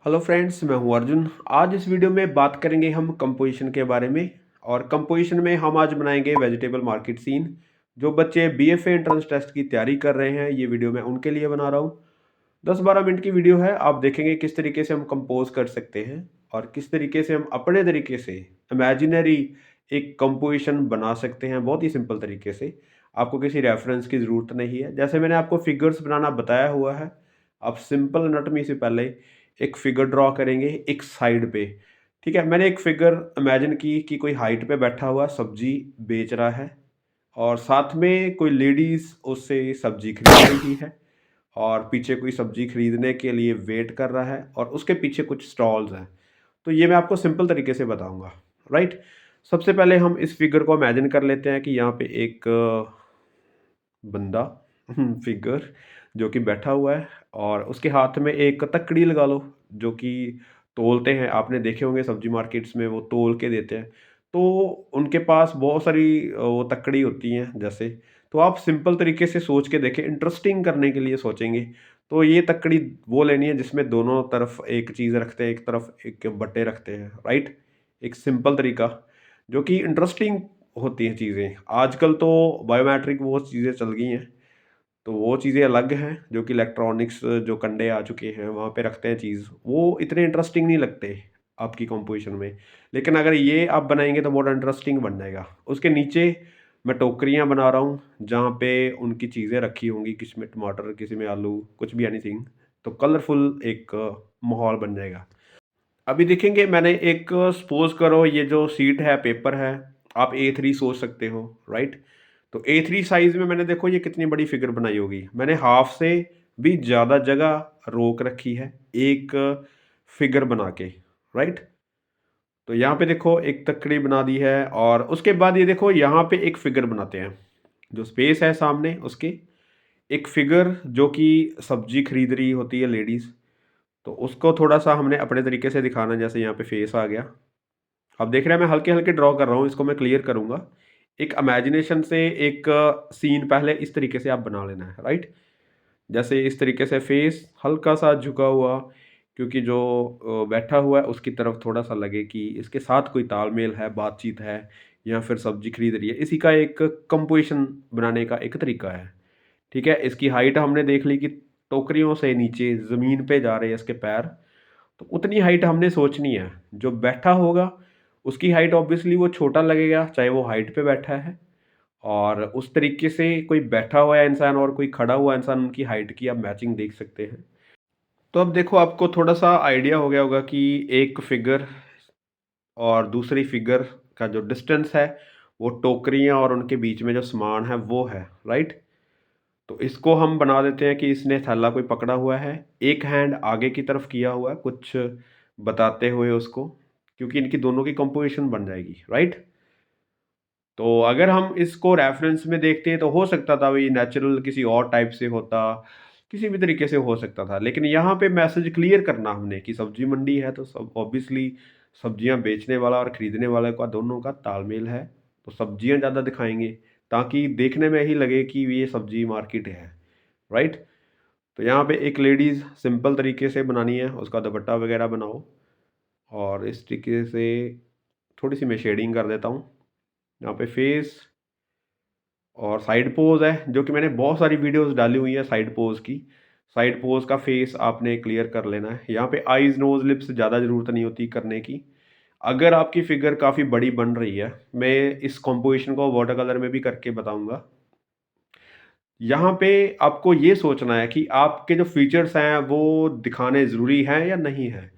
Hello friends, मैं हूं अर्जुन। आज इस वीडियो में बात करेंगे हम कंपोजिशन के बारे में। और कंपोजिशन में हम आज बनाएंगे वेजिटेबल मार्केट सीन। जो बच्चे बीएफए एंट्रेंस टेस्ट की तैयारी कर रहे हैं, ये वीडियो मैं उनके लिए बना रहा हूं। 10-12 मिनट की वीडियो है। आप देखेंगे किस तरीके से हम कंपोज कर सकते हैं और किस तरीके से हम अपने तरीके से इमेजिनरी एक कंपोजिशन बना सकते हैं, बहुत ही सिंपल तरीके से। आपको किसी रेफरेंस की ज़रूरत नहीं है। जैसे मैंने आपको फिगर्स बनाना बताया हुआ है, आप सिंपल एनाटॉमी से पहले एक फिगर ड्रॉ करेंगे एक साइड पे। ठीक है, मैंने एक फिगर इमेजिन की कि कोई हाइट पे बैठा हुआ सब्जी बेच रहा है और साथ में कोई लेडीज उससे सब्जी खरीद रही है और पीछे कोई सब्जी खरीदने के लिए वेट कर रहा है और उसके पीछे कुछ स्टॉल्स हैं। तो ये मैं आपको सिंपल तरीके से बताऊंगा। राइट। सबसे पहले हम इस फिगर को इमेजिन कर लेते हैं कि यहाँ पे एक बंदा फिगर जो कि बैठा हुआ है और उसके हाथ में एक तकड़ी लगा लो, जो कि तोलते हैं। आपने देखे होंगे सब्जी मार्केट्स में वो तोल के देते हैं। तो उनके पास बहुत सारी वो तकड़ी होती हैं जैसे। तो आप सिंपल तरीके से सोच के देखें, इंटरेस्टिंग करने के लिए सोचेंगे तो ये तकड़ी वो लेनी है जिसमें दोनों तरफ एक चीज़ रखते हैं, एक तरफ एक बट्टे रखते हैं। राइट। एक सिंपल तरीका जो कि इंटरेस्टिंग होती हैं चीज़ें। आजकल तो बायोमेट्रिक वो चीज़ें चल गई हैं, तो वो चीज़ें अलग हैं जो कि इलेक्ट्रॉनिक्स जो कंडे आ चुके हैं वहाँ पे रखते हैं चीज़, वो इतने इंटरेस्टिंग नहीं लगते आपकी कंपोजिशन में। लेकिन अगर ये आप बनाएंगे तो बहुत इंटरेस्टिंग बन जाएगा। उसके नीचे मैं टोकरियाँ बना रहा हूँ जहाँ पे उनकी चीज़ें रखी होंगी, किसी में टमाटर, किसी में आलू, कुछ भी एनीथिंग। तो कलरफुल एक माहौल बन जाएगा। अभी देखेंगे मैंने एक सपोज करो ये जो सीट है, पेपर है, आप A3 सोच सकते हो। राइट। तो A3 साइज में मैंने देखो ये कितनी बड़ी फिगर बनाई होगी। मैंने हाफ से भी ज़्यादा जगह रोक रखी है एक फिगर बना के। राइट। तो यहाँ पे देखो एक तकड़ी बना दी है और उसके बाद ये देखो यहाँ पे एक फिगर बनाते हैं। जो स्पेस है सामने उसके एक फिगर जो कि सब्जी खरीद रही होती है लेडीज़। तो उसको थोड़ा सा हमने अपने तरीके से दिखाना है। जैसे यहाँ पे फेस आ गया। अब देख रहे हैं मैं हल्के हल्के ड्रॉ कर रहा हूँ, इसको मैं क्लियर करूंगा। एक इमेजिनेशन से एक सीन पहले इस तरीके से आप बना लेना है। राइट। जैसे इस तरीके से फेस हल्का सा झुका हुआ, क्योंकि जो बैठा हुआ है उसकी तरफ थोड़ा सा लगे कि इसके साथ कोई तालमेल है, बातचीत है या फिर सब्जी खरीद रही है। इसी का एक कंपोजिशन बनाने का एक तरीका है। ठीक है। इसकी हाइट हमने देख ली कि टोकरियों से नीचे ज़मीन पे जा रहे हैं इसके पैर। तो उतनी हाइट हमने सोचनी है। जो बैठा होगा उसकी हाइट ऑब्वियसली वो छोटा लगेगा, चाहे वो हाइट पे बैठा है। और उस तरीके से कोई बैठा हुआ है इंसान और कोई खड़ा हुआ इंसान, उनकी हाइट की आप मैचिंग देख सकते हैं। तो अब देखो आपको थोड़ा सा आइडिया हो गया होगा कि एक फिगर और दूसरी फिगर का जो डिस्टेंस है वो टोकरियाँ और उनके बीच में जो सामान है वो है। राइट। तो इसको हम बना देते हैं कि इसने थैला कोई पकड़ा हुआ है, एक हैंड आगे की तरफ किया हुआ है कुछ बताते हुए उसको, क्योंकि इनकी दोनों की कंपोजिशन बन जाएगी। राइट। तो अगर हम इसको रेफरेंस में देखते हैं तो हो सकता था वही नेचुरल किसी और टाइप से होता, किसी भी तरीके से हो सकता था। लेकिन यहाँ पे मैसेज क्लियर करना हमने कि सब्जी मंडी है तो सब ऑब्वियसली सब्जियाँ बेचने वाला और खरीदने वाले का दोनों का तालमेल है। तो सब्जियाँ ज़्यादा दिखाएंगे ताकि देखने में ही लगे कि ये सब्जी मार्केट है। राइट। तो यहाँ पे एक लेडीज़ सिंपल तरीके से बनानी है, उसका दुपट्टा वगैरह बनाओ। और इस तरीके से थोड़ी सी मैं शेडिंग कर देता हूँ। यहाँ पे फेस और साइड पोज है जो कि मैंने बहुत सारी वीडियोस डाली हुई है साइड पोज की। साइड पोज का फेस आपने क्लियर कर लेना है। यहाँ पे आईज, नोज, लिप्स ज़्यादा ज़रूरत नहीं होती करने की। अगर आपकी फिगर काफ़ी बड़ी बन रही है, मैं इस कॉम्पोजिशन को वाटर कलर में भी करके बताऊंगा। यहाँ पे आपको ये सोचना है कि आपके जो फीचर्स हैं वो दिखाने ज़रूरी हैं या नहीं है,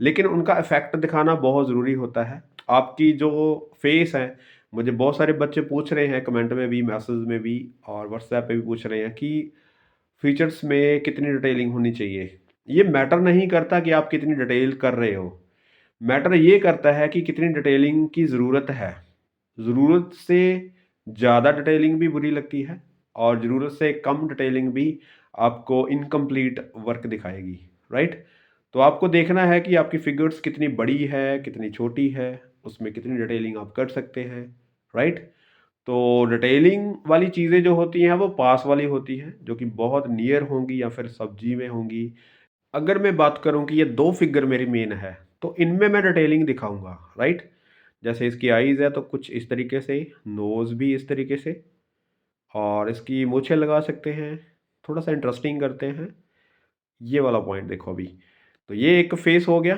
लेकिन उनका इफेक्ट दिखाना बहुत ज़रूरी होता है। आपकी जो फेस है, मुझे बहुत सारे बच्चे पूछ रहे हैं कमेंट में भी, मैसेज में भी और व्हाट्सएप पे भी पूछ रहे हैं कि फीचर्स में कितनी डिटेलिंग होनी चाहिए। ये मैटर नहीं करता कि आप कितनी डिटेल कर रहे हो, मैटर ये करता है कि कितनी डिटेलिंग की ज़रूरत है। ज़रूरत से ज़्यादा डिटेलिंग भी बुरी लगती है और ज़रूरत से कम डिटेलिंग भी आपको इनकम्प्लीट वर्क दिखाएगी। राइट। तो आपको देखना है कि आपकी फिगर्स कितनी बड़ी है, कितनी छोटी है, उसमें कितनी डिटेलिंग आप कर सकते हैं। राइट। तो डिटेलिंग वाली चीज़ें जो होती हैं वो पास वाली होती हैं, जो कि बहुत नियर होंगी या फिर सब्जी में होंगी। अगर मैं बात करूँ कि ये 2 फिगर मेरी मेन है, तो इनमें मैं डिटेलिंग दिखाऊँगा, राइट? जैसे इसकी आईज़ है तो कुछ इस तरीके से, नोज़ भी इस तरीके से और इसकी मूंछें लगा सकते हैं। थोड़ा-सा इंटरेस्टिंग करते हैं। ये वाला पॉइंट देखो अभी। तो ये एक फेस हो गया।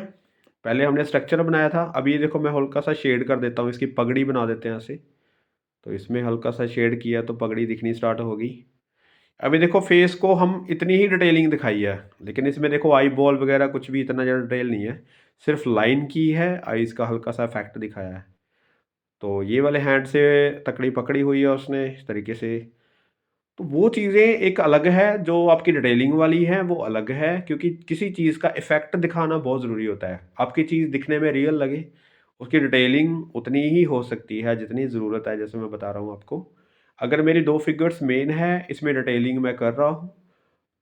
पहले हमने स्ट्रक्चर बनाया था, अब ये देखो मैं हल्का-सा शेड कर देता हूँ, इसकी पगड़ी बना देते हैं ऐसे। तो इसमें हल्का-सा शेड किया तो पगड़ी दिखनी स्टार्ट होगी। अभी देखो फेस को हम इतनी ही डिटेलिंग दिखाई है, लेकिन इसमें देखो आई बॉल वगैरह कुछ भी इतना ज़्यादा डिटेल नहीं है। सिर्फ लाइन की है, आईज़ का हल्का-सा इफेक्ट दिखाया है। तो ये वाले हैंड से तकड़ी पकड़ी हुई है उसने इस तरीके से। तो वो चीज़ें एक अलग है, जो आपकी डिटेलिंग वाली है वो अलग है, क्योंकि किसी चीज़ का इफ़ेक्ट दिखाना बहुत ज़रूरी होता है। आपकी चीज़ दिखने में रियल लगे, उसकी डिटेलिंग उतनी ही हो सकती है जितनी ज़रूरत है, जैसे मैं बता रहा हूँ आपको। अगर मेरी 2 फिगर्स मेन है, इसमें डिटेलिंग मैं कर रहा हूँ,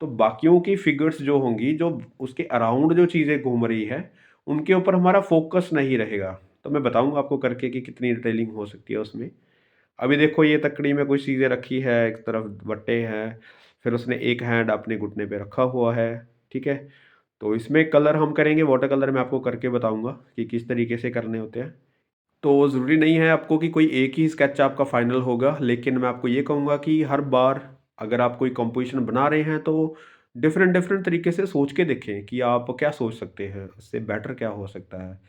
तो बाकियों की फिगर्स जो होंगी, जो उसके अराउंड जो चीज़ें घूम रही है, उनके ऊपर हमारा फ़ोकस नहीं रहेगा। तो मैं बताऊँगा आपको करके कि कितनी डिटेलिंग हो सकती है उसमें। अभी देखो ये तकड़ी में कुछ चीज़ें रखी है, एक तरफ बट्टे हैं, फिर उसने एक हैंड अपने घुटने पे रखा हुआ है, ठीक है? तो इसमें कलर हम करेंगे वाटर कलर, मैं आपको करके बताऊँगा कि किस तरीके से करने होते हैं। तो ज़रूरी नहीं है आपको कि कोई एक ही स्केच आपका फाइनल होगा, लेकिन मैं आपको ये कहूँगा कि हर बार अगर आप कोई कंपोज़िशन बना रहे हैं तो डिफ़रेंट डिफ़रेंट तरीके से सोच के देखें कि आप क्या सोच सकते हैं, इससे बेटर क्या हो सकता है।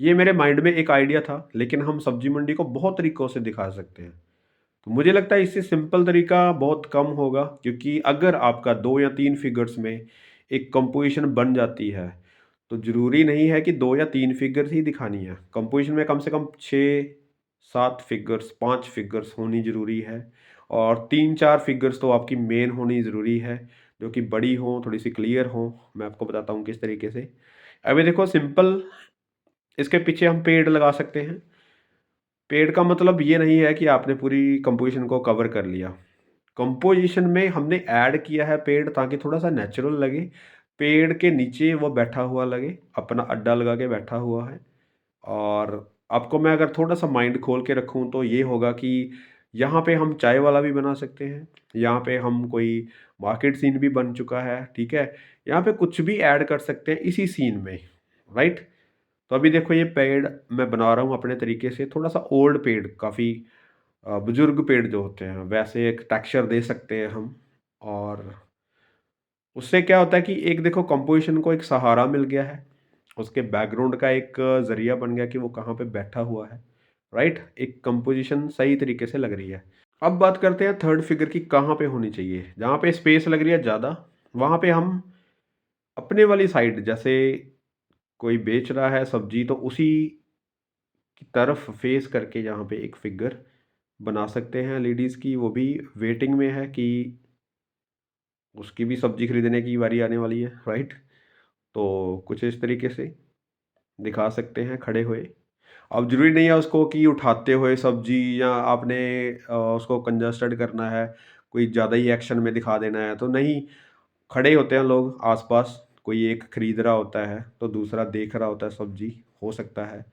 ये मेरे माइंड में एक आइडिया था, लेकिन हम सब्ज़ी मंडी को बहुत तरीकों से दिखा सकते हैं। तो मुझे लगता है इससे सिंपल तरीका बहुत कम होगा, क्योंकि अगर आपका 2 या 3 फिगर्स में एक कंपोज़िशन बन जाती है, तो ज़रूरी नहीं है कि 2 या 3 फिगर्स ही दिखानी है। कंपोज़िशन में कम से कम 6-7 फिगर्स, 5 फिगर्स होनी ज़रूरी है और 3-4 फिगर्स तो आपकी मेन होनी ज़रूरी है, जो कि बड़ी हों, थोड़ी-सी क्लियर हों। मैं आपको बताता हूँ किस तरीके से। अभी देखो सिंपल इसके पीछे हम पेड़ लगा सकते हैं। पेड़ का मतलब ये नहीं है कि आपने पूरी कंपोज़िशन को कवर कर लिया। कंपोज़िशन में हमने ऐड किया है पेड़ ताकि थोड़ा-सा नेचुरल लगे। पेड़ के नीचे वो बैठा हुआ लगे, अपना अड्डा लगा के बैठा हुआ है। और आपको मैं अगर थोड़ा-सा माइंड खोल के रखूँ तो ये होगा कि यहाँ पे हम चाय वाला भी बना सकते हैं। यहाँ पे हम कोई मार्केट सीन भी बन चुका है, ठीक है? यहाँ पे कुछ भी ऐड कर सकते हैं इसी सीन में, राइट? तो अभी देखो ये पेड़ मैं बना रहा हूँ अपने तरीके से, थोड़ा-सा ओल्ड पेड़, काफ़ी बुजुर्ग पेड़ जो होते हैं, वैसे एक टेक्सचर दे सकते हैं हम। और उससे क्या होता है कि एक देखो कंपोज़िशन को एक सहारा मिल गया है, उसके बैकग्राउंड का एक ज़रिया बन गया कि वो कहाँ पे बैठा हुआ है, राइट? एक कंपोज़िशन सही तरीके से लग रही है। अब बात करते हैं थर्ड फिगर की कहाँ पे होनी चाहिए। जहाँ पे स्पेस लग रही है ज़्यादा, वहाँ पे हम अपने वाली साइड, जैसे कोई बेच रहा है सब्ज़ी तो उसी की तरफ फेस करके यहाँ पे एक फिगर बना सकते हैं लेडीज़ की, वो भी वेटिंग में है कि उसकी भी सब्ज़ी खरीदने की बारी आने वाली है, राइट? तो कुछ इस तरीके से दिखा सकते हैं खड़े हुए। अब ज़रूरी नहीं है उसको कि उठाते हुए सब्ज़ी, या आपने उसको कंजस्टेड करना है, कोई ज़्यादा ही एक्शन में दिखा देना है, तो नहीं। खड़े होते हैं लोग आस-पास, कोई एक खरीद रहा होता है, तो दूसरा देख रहा होता है सब्ज़ी, हो सकता है।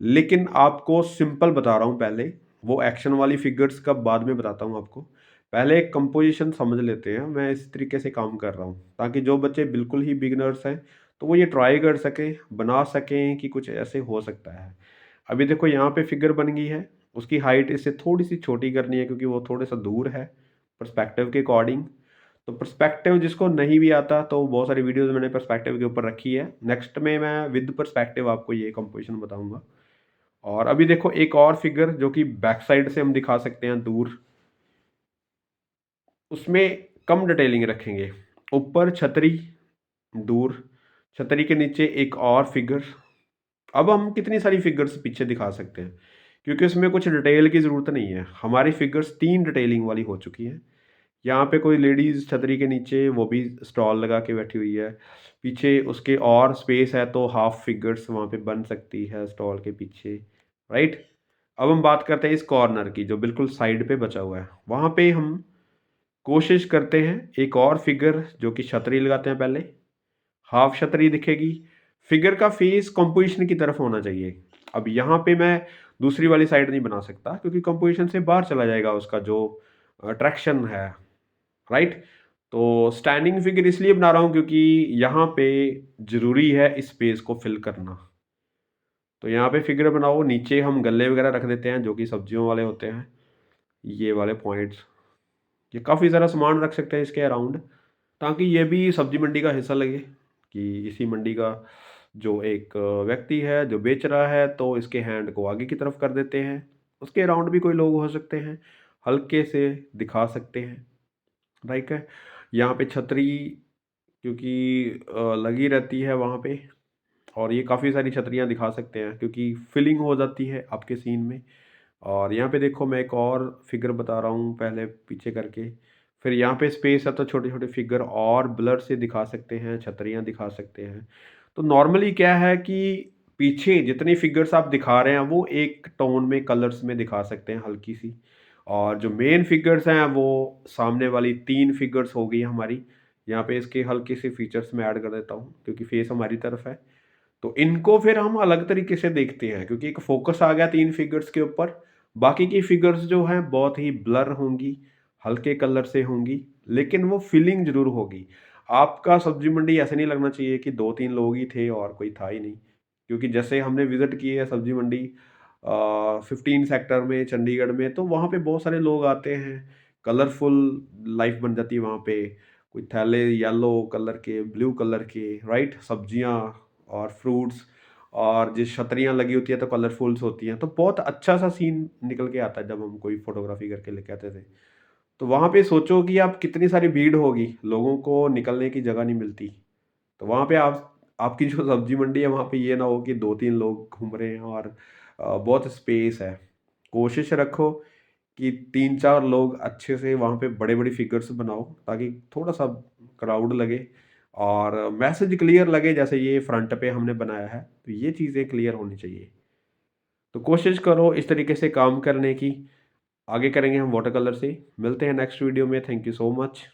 लेकिन आपको सिंपल बता रहा हूँ पहले, वो एक्शन वाली फिगर्स का बाद में बताता हूँ आपको। पहले एक कंपोज़िशन समझ लेते हैं, मैं इस तरीके से काम कर रहा हूँ, ताकि जो बच्चे बिल्कुल ही बिगिनर्स हैं, तो वो ये ट्राई कर सकें, बना सकें कि कुछ ऐसे हो सकता है। अभी देखो यहाँ पे फिगर बन गई है, उसकी हाइट इससे थोड़ी-सी छोटी करनी है क्योंकि वो थोड़ा-सा दूर है, पर्सपेक्टिव के अकॉर्डिंग। तो पर्सपेक्टिव जिसको नहीं भी आता, तो बहुत सारी वीडियोज़ मैंने पर्सपेक्टिव के ऊपर रखी है। नेक्स्ट में मैं विद पर्सपेक्टिव आपको ये कंपोज़िशन बताऊँगा। और अभी देखो एक और फिगर जो कि बैक साइड से हम दिखा सकते हैं दूर, उसमें कम डिटेलिंग रखेंगे। ऊपर छतरी, दूर, छतरी के नीचे एक और फिगर। अब हम कितनी सारी फिगर्स पीछे दिखा सकते हैं, क्योंकि उसमें कुछ डिटेल की ज़रूरत नहीं है। हमारी फिगर्स 3 डिटेलिंग वाली हो चुकी हैं। यहाँ पे कोई लेडीज़ छतरी के नीचे वो भी स्टॉल लगा के बैठी हुई है। पीछे उसके और स्पेस है तो हाफ फिगर्स वहाँ पे बन सकती है स्टॉल के पीछे, राइट? अब हम बात करते हैं इस कॉर्नर की जो बिल्कुल साइड पे बचा हुआ है। वहाँ पे हम कोशिश करते हैं एक और फिगर जो कि छतरी लगाते हैं पहले, हाफ छतरी दिखेगी। फिगर का फेस कंपोज़िशन की तरफ होना चाहिए। अब यहाँ पे मैं दूसरी वाली साइड नहीं बना सकता, क्योंकि कंपोज़िशन से बाहर चला जाएगा उसका जो अट्रैक्शन है, राइट? तो स्टैंडिंग फिगर इसलिए बना रहा हूँ क्योंकि यहाँ पे ज़रूरी है इस स्पेस को फिल करना। तो यहाँ पे फिगर बनाओ, नीचे हम गल्ले वगैरह रख देते हैं जो कि सब्जियों वाले होते हैं, ये वाले पॉइंट्स। ये काफ़ी सारा सामान रख सकते हैं इसके अराउंड, ताकि ये भी सब्जी मंडी का हिस्सा लगे कि इसी मंडी का जो एक व्यक्ति है जो बेच रहा है, तो इसके हैंड को आगे की तरफ कर देते हैं। उसके अराउंड भी कोई लोग हो सकते हैं, हल्के से दिखा सकते हैं, राइट है। यहाँ पे छतरी क्योंकि लगी रहती है वहाँ पे, और ये काफ़ी सारी छतरियाँ दिखा सकते हैं क्योंकि फिलिंग हो जाती है आपके सीन में। और यहाँ पे देखो मैं एक और फिगर बता रहा हूँ पहले पीछे करके, फिर यहाँ पे स्पेस है तो छोटे छोटे फिगर और ब्लर से दिखा सकते हैं, छतरियाँ दिखा सकते हैं। तो नॉर्मली क्या है कि पीछे जितनी फिगर्स आप दिखा रहे हैं वो एक टोन में कलर्स में दिखा सकते हैं हल्की सी, और जो मेन फिगर्स हैं वो सामने वाली 3 फिगर्स हो गई हमारी। यहाँ पे इसके हल्के से फीचर्स मैं ऐड कर देता हूँ क्योंकि फेस हमारी तरफ है। तो इनको फिर हम अलग तरीके से देखते हैं क्योंकि एक फोकस आ गया 3 फिगर्स के ऊपर, बाकी की फिगर्स जो हैं बहुत ही ब्लर होंगी, हल्के कलर से होंगी, लेकिन वो फीलिंग ज़रूर होगी। आपका सब्जी मंडी ऐसे नहीं लगना चाहिए कि 2-3 लोग ही थे और कोई था ही नहीं। क्योंकि जैसे हमने विज़िट की है सब्जी मंडी 15 सेक्टर में चंडीगढ़ में, तो वहाँ पे बहुत सारे लोग आते हैं, कलरफुल लाइफ बन जाती है वहाँ पे। कोई थैले येलो कलर के, ब्लू कलर के, राइट? सब्जियाँ और फ्रूट्स, और जो छतरियाँ लगी होती है तो कलरफुल्स होती हैं, तो बहुत अच्छा-सा सीन निकल के आता है जब हम कोई फ़ोटोग्राफ़ी करके लेके आते थे। तो वहाँ पे सोचो कि आप कितनी सारी भीड़ होगी, लोगों को निकलने की जगह नहीं मिलती। तो वहाँ पे आप आपकी जो सब्जी मंडी है वहाँ पे ये ना हो कि 2-3 लोग घूम रहे हैं और बहुत स्पेस है। कोशिश रखो कि 3-4 लोग अच्छे से वहाँ पे बड़े-बड़ी फिगर्स बनाओ ताकि थोड़ा-सा क्राउड लगे और मैसेज क्लियर लगे, जैसे ये फ्रंट पे हमने बनाया है, तो ये चीज़ें क्लियर होनी चाहिए। तो कोशिश करो इस तरीके से काम करने की। आगे करेंगे हम वाटर कलर से। मिलते हैं नेक्स्ट वीडियो में। Thank you so much.